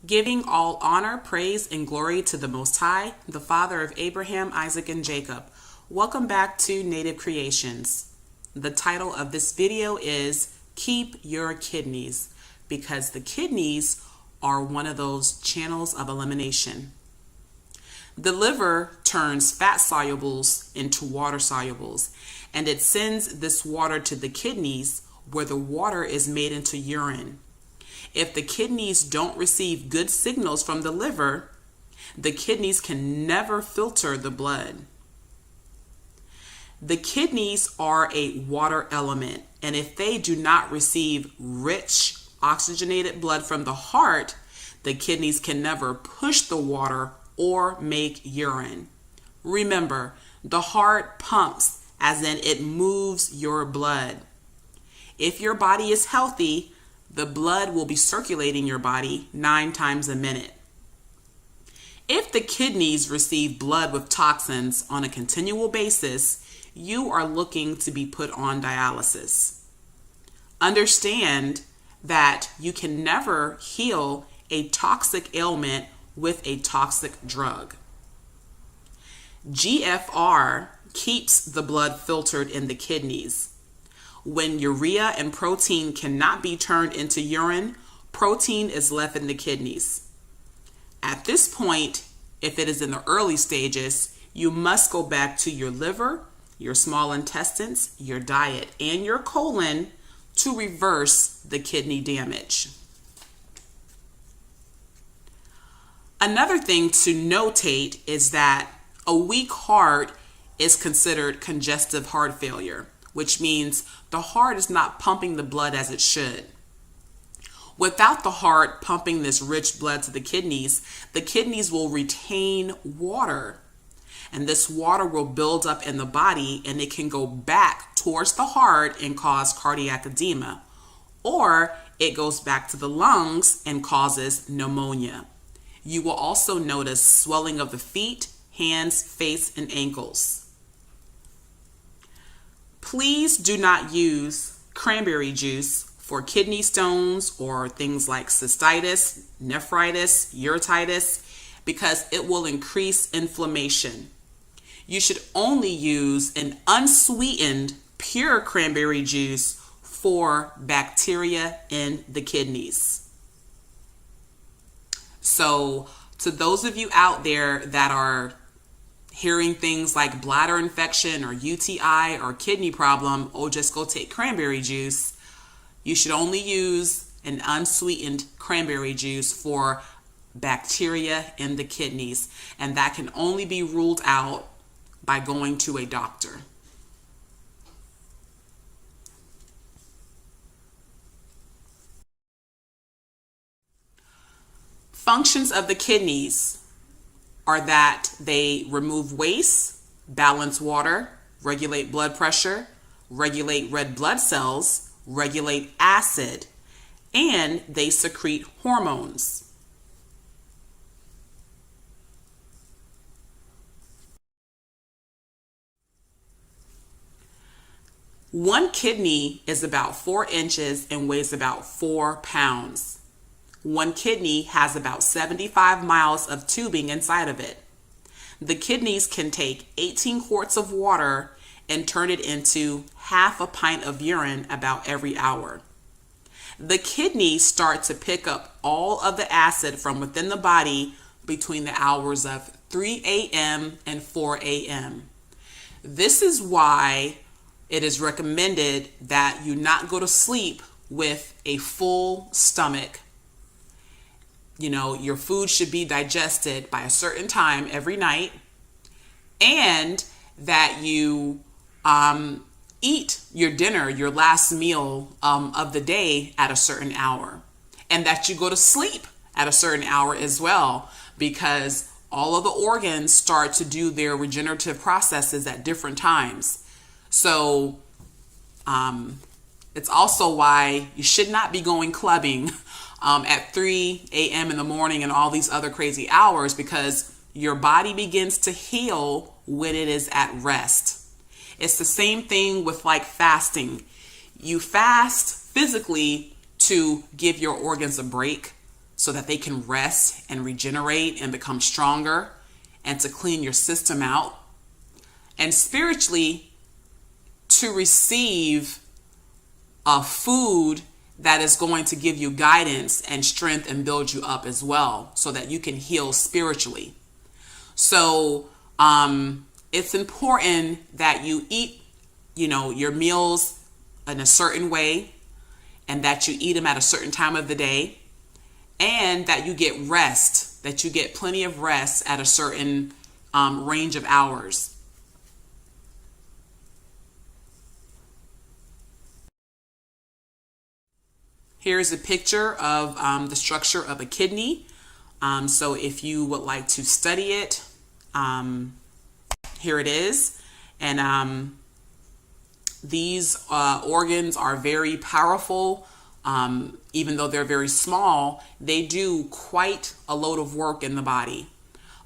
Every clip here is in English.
Giving all honor, praise, and glory to the Most High, the Father of Abraham, Isaac, and Jacob. Welcome back to Native Creations. The title of this video is Keep Your Kidneys, because the kidneys are one of those channels of elimination. The liver turns fat solubles into water solubles, and it sends this water to the kidneys where the water is made into urine. If the kidneys don't receive good signals from the liver, the kidneys can never filter the blood. The kidneys are a water element, and if they do not receive rich oxygenated blood from the heart, the kidneys can never push the water or make urine. Remember, the heart pumps, as in it moves your blood. If your body is healthy, the blood will be circulating your body 9 times a minute. If the kidneys receive blood with toxins on a continual basis, you are looking to be put on dialysis. Understand that you can never heal a toxic ailment with a toxic drug. GFR keeps the blood filtered in the kidneys. When urea and protein cannot be turned into urine, protein is left in the kidneys. At this point, if it is in the early stages, you must go back to your liver, your small intestines, your diet, and your colon to reverse the kidney damage. Another thing to notate is that a weak heart is considered congestive heart failure, which means the heart is not pumping the blood as it should. Without the heart pumping this rich blood to the kidneys will retain water. And this water will build up in the body, and it can go back towards the heart and cause cardiac edema. Or it goes back to the lungs and causes pneumonia. You will also notice swelling of the feet, hands, face, and ankles. Please do not use cranberry juice for kidney stones or things like cystitis, nephritis, uretitis, because it will increase inflammation. You should only use an unsweetened, pure cranberry juice for bacteria in the kidneys. So, to those of you out there that are hearing things like bladder infection or UTI or kidney problem, oh, just go take cranberry juice, you should only use an unsweetened cranberry juice for bacteria in the kidneys, and that can only be ruled out by going to a doctor. Functions of the kidneys are that they remove waste, balance water, regulate blood pressure, regulate red blood cells, regulate acid, and they secrete hormones. One kidney is about 4 inches and weighs about 4 pounds. One kidney has about 75 miles of tubing inside of it. The kidneys can take 18 quarts of water and turn it into half a pint of urine about every hour. The kidneys start to pick up all of the acid from within the body between the hours of 3 a.m. and 4 a.m. This is why it is recommended that you not go to sleep with a full stomach. You know, your food should be digested by a certain time every night, and that you eat your dinner, your last meal of the day at a certain hour, and that you go to sleep at a certain hour as well, because all of the organs start to do their regenerative processes at different times. So it's also why you should not be going clubbing at 3 a.m. in the morning and all these other crazy hours, because your body begins to heal when it is at rest. It's the same thing with like fasting. You fast physically to give your organs a break so that they can rest and regenerate and become stronger, and to clean your system out. And spiritually, to receive a food that is going to give you guidance and strength and build you up as well, so that you can heal spiritually. So it's important that you eat, your meals in a certain way, and that you eat them at a certain time of the day, and that you get rest, that you get plenty of rest at a certain range of hours. Here's a picture of the structure of a kidney. So if you would like to study it, here it is. And these organs are very powerful. Even though they're very small, they do quite a load of work in the body.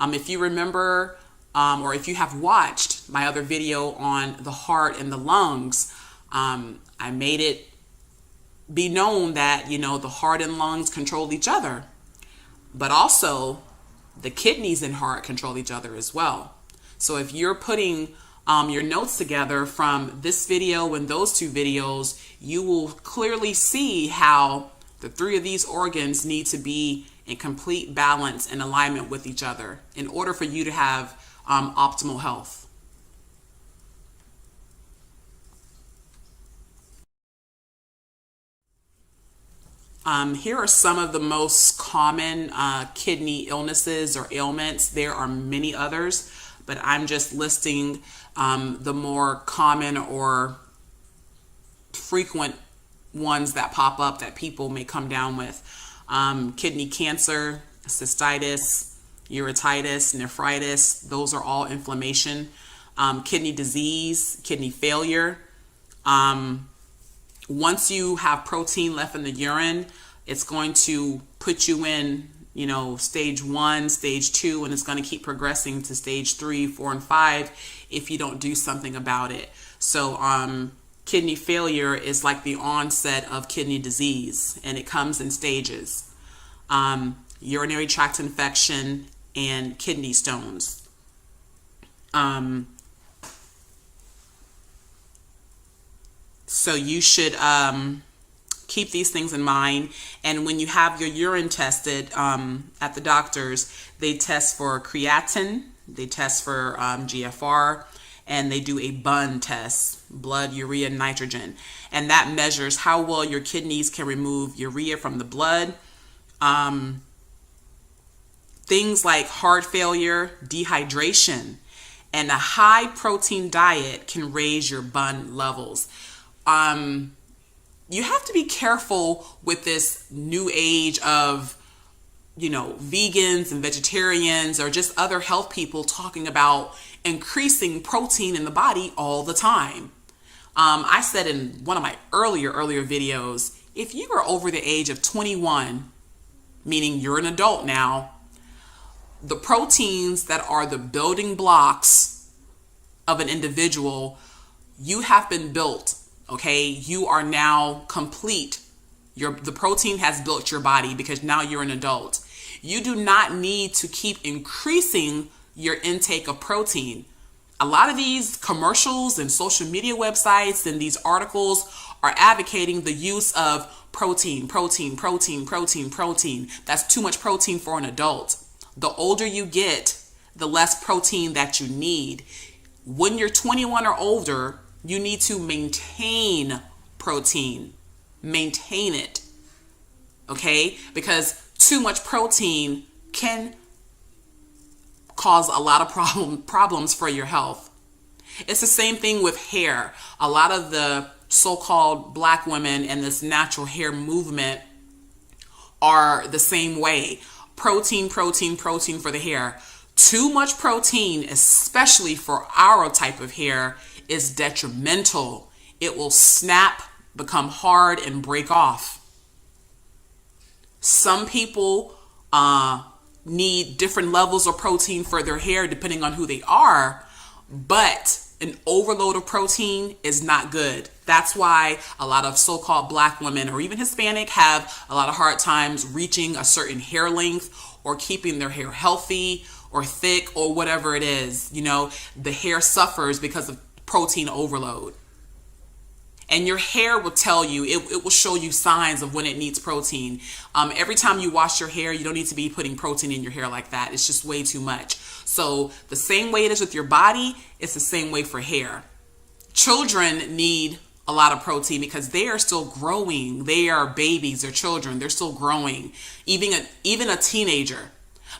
If you remember, or if you have watched my other video on the heart and the lungs, I made it be known that, the heart and lungs control each other, but also the kidneys and heart control each other as well. So if you're putting your notes together from this video and those two videos, you will clearly see how the three of these organs need to be in complete balance and alignment with each other in order for you to have optimal health. Here are some of the most common kidney illnesses or ailments. There are many others, but I'm just listing the more common or frequent ones that pop up that people may come down with. Kidney cancer, cystitis, uretitis, nephritis, those are all inflammation. Kidney disease, kidney failure. Once you have protein left in the urine, it's going to put you in, stage 1, stage 2, and it's going to keep progressing to stage 3, 4, and 5 if you don't do something about it. So kidney failure is like the onset of kidney disease, and it comes in stages. Urinary tract infection and kidney stones. So you should keep these things in mind. And when you have your urine tested at the doctor's, they test for creatinine, they test for GFR, and they do a BUN test, blood, urea, nitrogen. And that measures how well your kidneys can remove urea from the blood. Things like heart failure, dehydration, and a high protein diet can raise your BUN levels. You have to be careful with this new age of, vegans and vegetarians or just other health people talking about increasing protein in the body all the time. I said in one of my earlier videos, if you are over the age of 21, meaning you're an adult now, the proteins that are the building blocks of an individual, you have been built. Okay, you are now complete. The protein has built your body because now you're an adult. You do not need to keep increasing your intake of protein. A lot of these commercials and social media websites and these articles are advocating the use of protein. That's too much protein for an adult. The older you get, the less protein that you need. When you're 21 or older, you need to maintain protein. Maintain it. Okay? Because too much protein can cause a lot of problems for your health. It's the same thing with hair. A lot of the so-called black women and this natural hair movement are the same way. Protein for the hair. Too much protein, especially for our type of hair, is detrimental. It will snap, become hard, and break off. Some people need different levels of protein for their hair depending on who they are, but An overload of protein is not good. That's why a lot of so-called Black women or even Hispanic have a lot of hard times reaching a certain hair length or keeping their hair healthy or thick or whatever it is. You know, the hair suffers because of protein overload. And your hair will tell you, it will show you signs of when it needs protein. Every time you wash your hair, you don't need to be putting protein in your hair like that. It's just way too much. So the same way it is with your body, it's the same way for hair. Children need a lot of protein because they are still growing. They are babies, they're children, they're still growing. Even a teenager.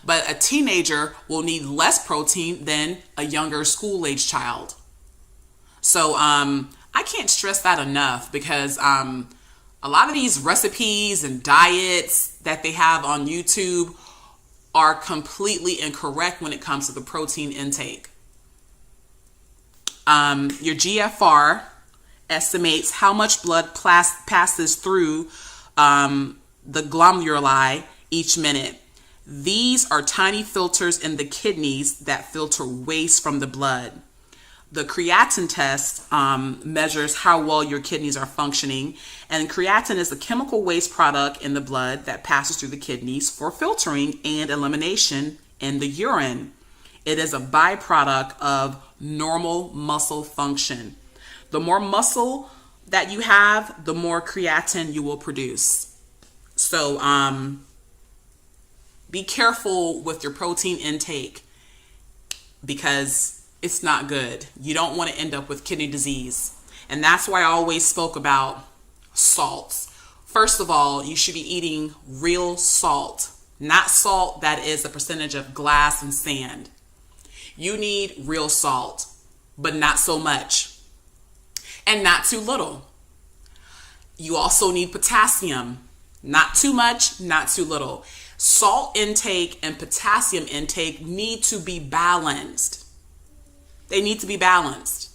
But a teenager will need less protein than a younger school-age child. So I can't stress that enough because a lot of these recipes and diets that they have on YouTube are completely incorrect when it comes to the protein intake. Your GFR estimates how much blood passes through the glomeruli each minute. These are tiny filters in the kidneys that filter waste from the blood. The creatinine test measures how well your kidneys are functioning, and creatinine is a chemical waste product in the blood that passes through the kidneys for filtering and elimination in the urine. It is a byproduct of normal muscle function. The more muscle that you have, the more creatinine you will produce. So be careful with your protein intake because it's not good. You don't want to end up with kidney disease. And that's why I always spoke about salts. First of all, you should be eating real salt, not salt that is a percentage of glass and sand. You need real salt, but not so much and not too little. You also need potassium, not too much, not too little. Salt intake and potassium intake need to be balanced. They need to be balanced.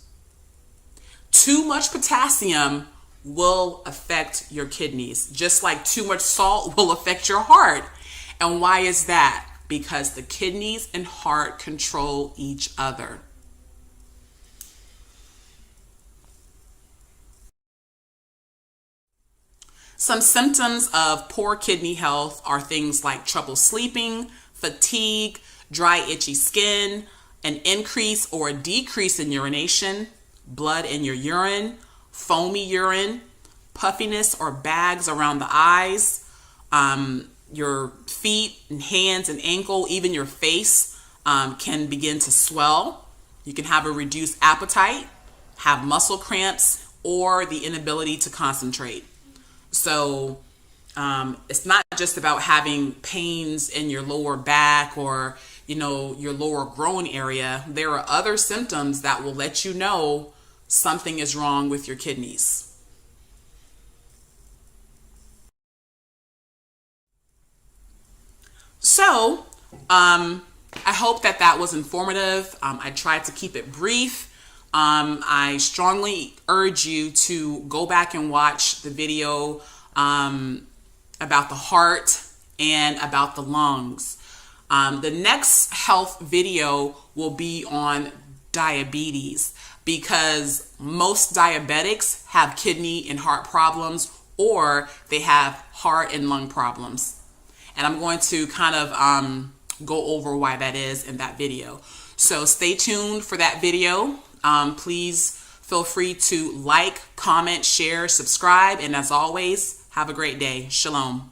Too much potassium will affect your kidneys, just like too much salt will affect your heart. And why is that? Because the kidneys and heart control each other. Some symptoms of poor kidney health are things like trouble sleeping, fatigue, dry, itchy skin, an increase or a decrease in urination, blood in your urine, foamy urine, puffiness or bags around the eyes, your feet and hands and ankle, even your face can begin to swell. You can have a reduced appetite, have muscle cramps, or the inability to concentrate. So it's not just about having pains in your lower back or your lower groin area. There are other symptoms that will let you know something is wrong with your kidneys. So, I hope that was informative. I tried to keep it brief. I strongly urge you to go back and watch the video about the heart and about the lungs. The next health video will be on diabetes because most diabetics have kidney and heart problems or they have heart and lung problems. And I'm going to kind of go over why that is in that video. So stay tuned for that video. Please feel free to like, comment, share, subscribe, and as always, have a great day. Shalom.